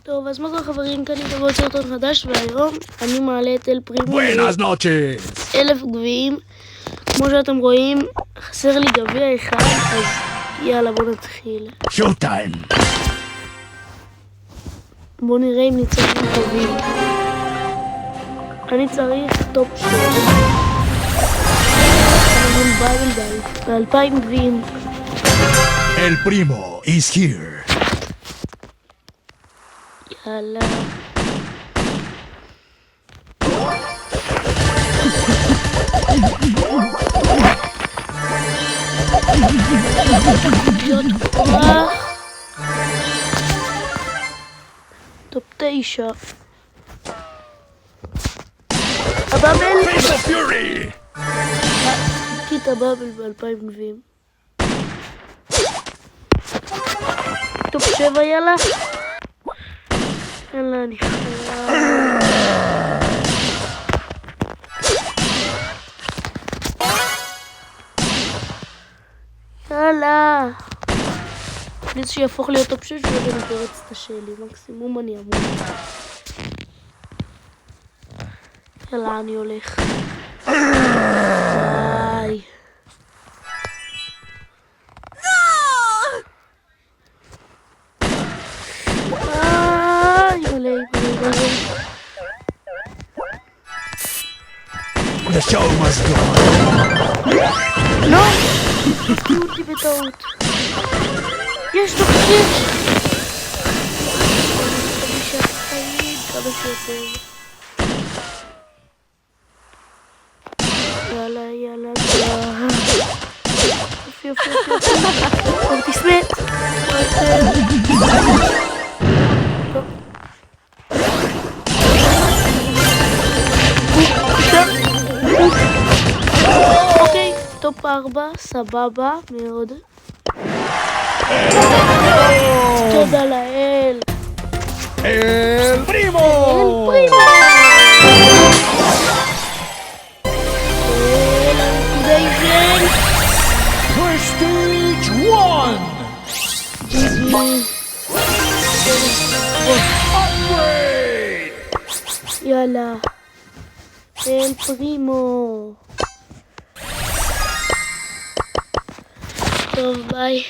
טוב, אז מה כל חברים, כאן איתו בעוד סרטון חדש, והיום אני מעלה את אל פרימו 1000 גביעים. כמו שאתם רואים, חסר לי גביע אחד, אז יאללה בוא נתחיל. שואו טיים. בוא נראה אם ניצחים טובים. אני צריך טופ 6. אני מבייל ב2000 גביעים. El primo is here. יאללה. טופ 9. הבאבל. קית הבאבל ב2000 גביעים. טופ 7 יאללה. יאללה אני חייב. יאללה. אני רוצה שיהפוך להיות טופ 6 ואני פרץ את השלי. מקסימום אני אמור. יאללה אני הולך. ביי. The show must go on. לא! הפקיעו אותי בטעות. יש טופ 6! כמה שיותר. יאללה, יאללה, יאללה. יופי, יופי, יופי. כרטיס מת. אוקיי, טופ 4, סבבה מאוד. תודה לאל. El primo. אל פרימו. Prestige 1. Upgrade. יאללה. אל פרימו. טוב, ביי.